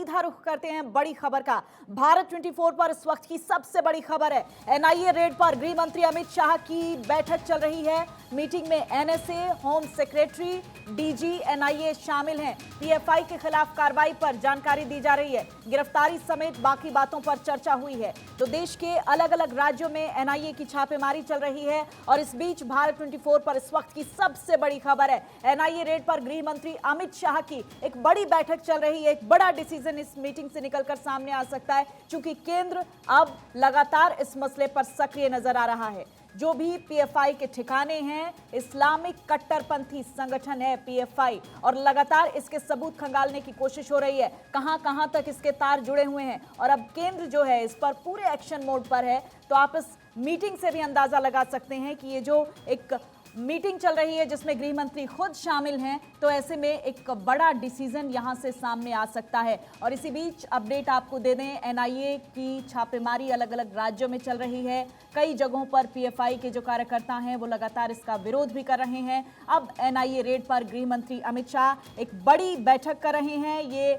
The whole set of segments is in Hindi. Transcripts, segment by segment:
सीधा रुख करते हैं बड़ी खबर का। भारत 24 पर इस वक्त की सबसे बड़ी खबर है, एनआईए रेड पर गृह मंत्री अमित शाह की बैठक चल रही है। मीटिंग में NSA, home secretary, DG, NIA शामिल हैं। पीएफआई के खिलाफ कार्रवाई पर जानकारी दी जा रही है। गिरफ्तारी समेत बाकी बातों पर चर्चा हुई है। तो देश के अलग अलग राज्यों में एनआईए की छापेमारी चल रही है और इस बीच भारत 24 पर इस वक्त की सबसे बड़ी खबर है, एनआईए रेड पर गृह मंत्री अमित शाह की एक बड़ी बैठक चल रही है। एक बड़ा डिसीजन इस मीटिंग से निकलकर सामने आ सकता है, क्योंकि केंद्र अब लगातार इस मसले पर सक्रिय नजर आ रहा है। जो भी पीएफआई के ठिकाने हैं, इस्लामिक कट्टरपंथी संगठन है पीएफआई, और लगातार इसके सबूत खंगालने की कोशिश हो रही है, कहां कहां तक इसके तार जुड़े हुए हैं। और अब केंद्र जो है इस पर पूरे एक्शन मोड पर है। तो आप इस मीटिंग से भी अंदाजा लगा सकते हैं कि ये जो एक मीटिंग चल रही है जिसमें गृह मंत्री खुद शामिल हैं, तो ऐसे में एक बड़ा डिसीजन यहां से सामने आ सकता है। और इसी बीच अपडेट आपको दे दें, एनआईए की छापेमारी अलग अलग राज्यों में चल रही है। कई जगहों पर पीएफआई के जो कार्यकर्ता हैं वो लगातार इसका विरोध भी कर रहे हैं। अब एनआईए रेड पर गृह मंत्री अमित शाह एक बड़ी बैठक कर रहे हैं। ये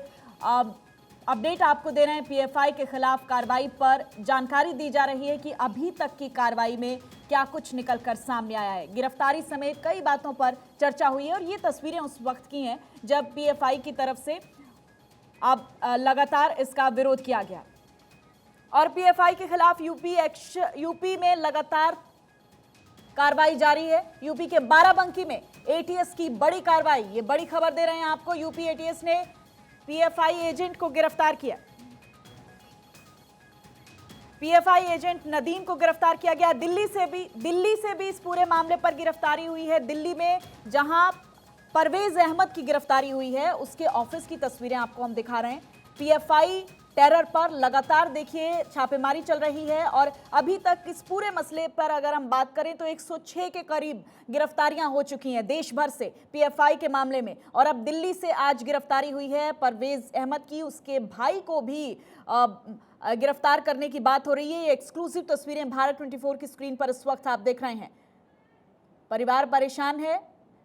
अपडेट आपको दे रहे हैं, पीएफआई के खिलाफ कार्रवाई पर जानकारी दी जा रही है कि अभी तक की कार्रवाई में क्या कुछ निकलकर सामने आया है। गिरफ्तारी समेत कई बातों पर चर्चा हुई है और ये तस्वीरें उस वक्त की हैं जब पीएफआई की तरफ से अब लगातार इसका विरोध किया गया। और पीएफआई के खिलाफ यूपी में लगातार कार्रवाई जारी है। यूपी के बाराबंकी में एटीएस की बड़ी कार्रवाई, ये बड़ी खबर दे रहे हैं आपको। यूपी एटीएस ने पीएफआई एजेंट को गिरफ्तार किया। पीएफआई एजेंट नदीम को गिरफ्तार किया गया। दिल्ली से भी इस पूरे मामले पर गिरफ्तारी हुई है। दिल्ली में जहां परवेज अहमद की गिरफ्तारी हुई है, उसके ऑफिस की तस्वीरें आपको हम दिखा रहे हैं। पीएफआई टेरर पर लगातार देखिए छापेमारी चल रही है और अभी तक इस पूरे मसले पर अगर हम बात करें तो 106 के करीब गिरफ्तारियां हो चुकी हैं देश भर से पीएफआई के मामले में। और अब दिल्ली से आज गिरफ्तारी हुई है परवेज अहमद की, उसके भाई को भी गिरफ्तार करने की बात हो रही है। ये एक्सक्लूसिव तस्वीरें भारत 24 की स्क्रीन पर इस वक्त आप देख रहे हैं। परिवार परेशान है।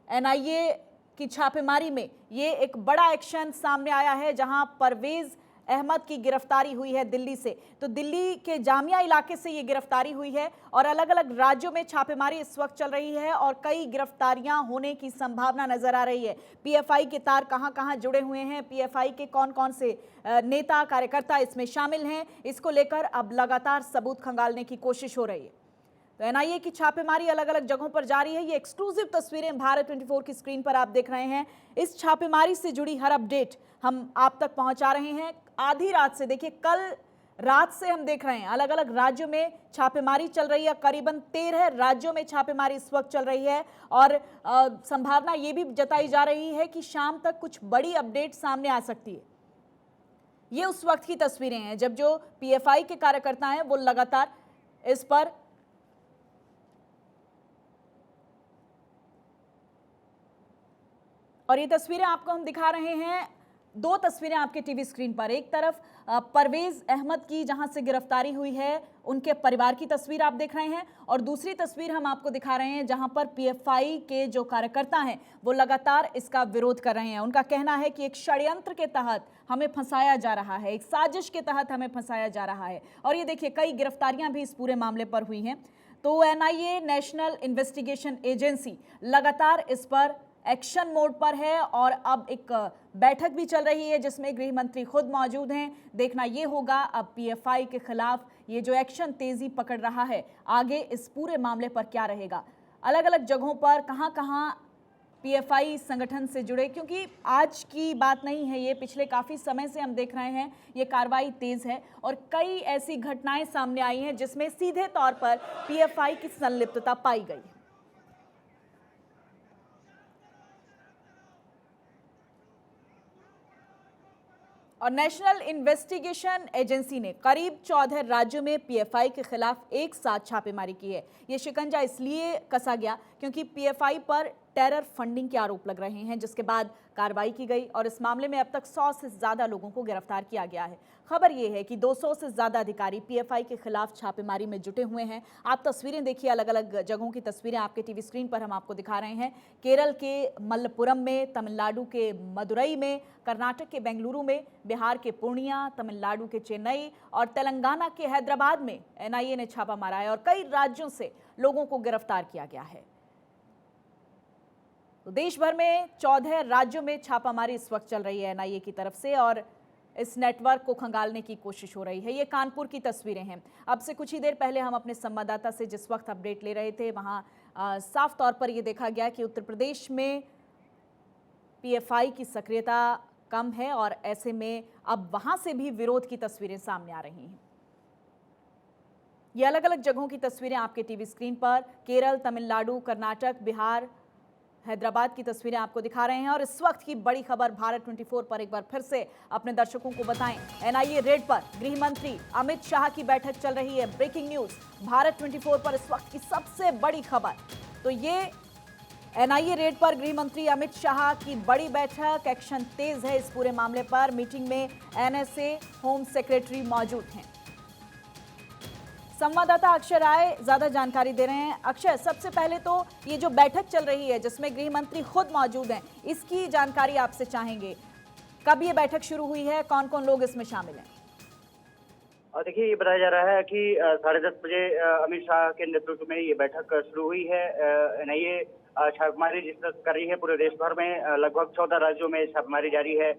एनआईए की छापेमारी में ये एक बड़ा एक्शन सामने आया है, जहां परवेज अहमद की गिरफ्तारी हुई है दिल्ली से। तो दिल्ली के जामिया इलाके से ये गिरफ्तारी हुई है और अलग अलग राज्यों में छापेमारी इस वक्त चल रही है और कई गिरफ्तारियां होने की संभावना नजर आ रही है। पीएफआई के तार कहां कहां जुड़े हुए हैं, पीएफआई के कौन कौन से नेता कार्यकर्ता इसमें शामिल हैं, इसको लेकर अब लगातार सबूत खंगालने की कोशिश हो रही है। तो एनआईए की छापेमारी अलग अलग जगहों पर जारी है। ये एक्सक्लूसिव तस्वीरें भारत 24 की स्क्रीन पर आप देख रहे हैं। इस छापेमारी से जुड़ी हर अपडेट हम आप तक पहुंचा रहे हैं। आधी रात से, देखिए कल रात से हम देख रहे हैं अलग अलग राज्यों में छापेमारी चल रही है। करीबन 13 राज्यों में छापेमारी इस वक्त चल रही है और संभावना ये भी जताई जा रही है कि शाम तक कुछ बड़ी अपडेट सामने आ सकती है। ये उस वक्त की तस्वीरें हैं जब जो पीएफआई के कार्यकर्ता हैं वो लगातार इस पर और ये तस्वीरें आपको हम दिखा रहे हैं। दो तस्वीरें आपके टीवी स्क्रीन पर, एक तरफ परवेज अहमद की जहां से गिरफ्तारी हुई है उनके परिवार की तस्वीर आप देख रहे हैं और दूसरी तस्वीर हम आपको दिखा रहे हैं जहां पर पीएफआई के जो कार्यकर्ता हैं वो लगातार इसका विरोध कर रहे हैं। उनका कहना है कि एक षड्यंत्र के तहत हमें फंसाया जा रहा है, एक साजिश के तहत हमें फंसाया जा रहा है। और ये देखिए कई गिरफ्तारियां भी इस पूरे मामले पर हुई हैं। तो एनआईए, नेशनल इन्वेस्टिगेशन एजेंसी, लगातार इस पर एक्शन मोड पर है और अब एक बैठक भी चल रही है जिसमें गृह मंत्री खुद मौजूद हैं। देखना ये होगा अब पीएफआई के खिलाफ ये जो एक्शन तेजी पकड़ रहा है, आगे इस पूरे मामले पर क्या रहेगा। अलग अलग जगहों पर कहां कहां पीएफआई संगठन से जुड़े, क्योंकि आज की बात नहीं है ये, पिछले काफ़ी समय से हम देख रहे हैं ये कार्रवाई तेज़ है और कई ऐसी घटनाएं सामने आई हैं जिसमें सीधे तौर पर पीएफआई की संलिप्तता पाई गई है। और नेशनल इन्वेस्टिगेशन एजेंसी ने करीब 14 राज्यों में पीएफआई के खिलाफ एक साथ छापेमारी की है। ये शिकंजा इसलिए कसा गया क्योंकि पीएफआई पर टेरर फंडिंग के आरोप लग रहे हैं, जिसके बाद कार्रवाई की गई और इस मामले में अब तक 100 से ज्यादा लोगों को गिरफ्तार किया गया है। खबर यह है कि 200 से ज्यादा अधिकारी पीएफआई के खिलाफ छापेमारी में जुटे हुए हैं। आप तस्वीरें देखिए, अलग अलग जगहों की तस्वीरें आपके टीवी स्क्रीन पर हम आपको दिखा रहे हैं। केरल के मलप्पुरम में, तमिलनाडु के मदुरई में, कर्नाटक के बेंगलुरु में, बिहार के पूर्णिया, तमिलनाडु के चेन्नई और तेलंगाना के हैदराबाद में एनआईए ने छापा मारा है और कई राज्यों से लोगों को गिरफ्तार किया गया है। तो देश भर में 14 राज्यों में छापामारी इस वक्त चल रही है एनआईए की तरफ से और इस नेटवर्क को खंगालने की कोशिश हो रही है। ये कानपुर की तस्वीरें हैं। अब से कुछ ही देर पहले हम अपने संवाददाता से जिस वक्त अपडेट ले रहे थे, वहां साफ तौर पर यह देखा गया कि उत्तर प्रदेश में पीएफआई की सक्रियता कम है और ऐसे में अब वहां से भी विरोध की तस्वीरें सामने आ रही हैं। ये अलग अलग जगहों की तस्वीरें आपके टीवी स्क्रीन पर केरल, तमिलनाडु, कर्नाटक, बिहार, हैदराबाद की तस्वीरें आपको दिखा रहे हैं और इस वक्त की बड़ी खबर भारत 24 पर एक बार फिर से अपने दर्शकों को बताएं। एनआईए रेड पर गृह मंत्री अमित शाह की बैठक चल रही है। ब्रेकिंग न्यूज भारत 24 पर इस वक्त की सबसे बड़ी खबर। तो ये एनआईए रेड पर गृह मंत्री अमित शाह की बड़ी बैठक, एक्शन तेज है इस पूरे मामले पर। मीटिंग में एनएसए, होम सेक्रेटरी मौजूद हैं। संवाददाता अक्षय राय ज्यादा जानकारी दे रहे हैं। अक्षय, सबसे पहले तो ये जो बैठक चल रही है जिसमें गृह मंत्री खुद मौजूद हैं, इसकी जानकारी आपसे चाहेंगे। कब ये बैठक शुरू हुई है, कौन कौन लोग इसमें शामिल हैं? और देखिए, ये बताया जा रहा है कि 10:30 बजे अमित शाह के नेतृत्व में ये बैठक शुरू हुई है। एनआईए छापेमारी जिस तरह कर रही है पूरे देश भर में, लगभग 14 राज्यों में छापेमारी जारी है।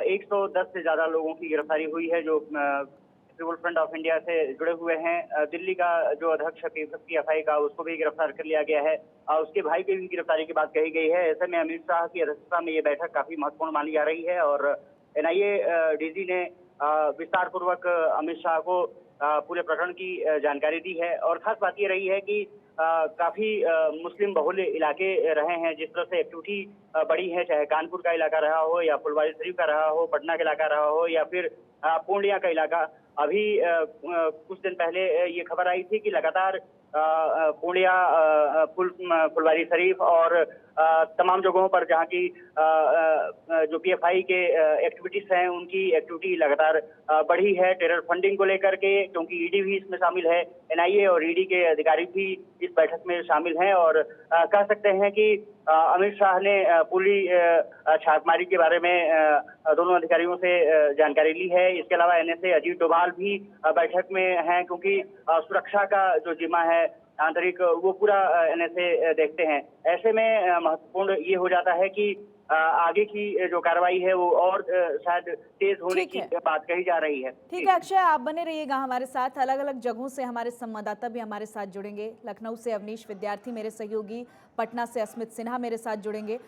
110 से ज्यादा लोगों की गिरफ्तारी हुई है जो पीपुल फ्रंट ऑफ इंडिया से जुड़े हुए हैं। दिल्ली का जो अध्यक्ष है पीएफआई का, उसको भी गिरफ्तार कर लिया गया है और उसके भाई की भी गिरफ्तारी की बात कही गई है। ऐसे में अमित शाह की अध्यक्षता में ये बैठक काफी महत्वपूर्ण मानी जा रही है और एनआईए डीजी ने विस्तार पूर्वक अमित शाह को पूरे प्रकरण की जानकारी दी है। और खास बात ये रही है कि काफी मुस्लिम बहुल इलाके रहे हैं। जिस तरह से एक्टिविटी बढ़ी है, चाहे कानपुर का इलाका रहा हो या फुलवारी शरीफ का रहा हो, पटना का इलाका रहा हो या फिर पूर्णिया का इलाका। अभी कुछ दिन पहले ये खबर आई थी कि लगातार पूर्णिया, फुलवारी शरीफ और तमाम जगहों पर जहां की जो पीएफआई के एक्टिविटीज हैं, उनकी एक्टिविटी लगातार बढ़ी है टेरर फंडिंग को लेकर के, क्योंकि ईडी भी इसमें शामिल है। एनआईए और ईडी के अधिकारी भी इस बैठक में शामिल हैं और कह सकते हैं कि अमित शाह ने पूरी छापेमारी के बारे में दोनों अधिकारियों से जानकारी ली है। इसके अलावा एनएसए अजीत डोभाल भी बैठक में हैं, क्योंकि सुरक्षा का जो जिम्मा है आंतरिक, वो पूरा एनएसए देखते हैं। ऐसे में महत्वपूर्ण ये हो जाता है कि आगे की जो कार्रवाई है वो और शायद तेज होने की बात कही जा रही है। ठीक है अक्षय, आप बने रहिएगा हमारे साथ। अलग अलग जगहों से हमारे संवाददाता भी हमारे साथ जुड़ेंगे। लखनऊ से अवनीश विद्यार्थी मेरे सहयोगी, पटना से अस्मित सिन्हा मेरे साथ जुड़ेंगे।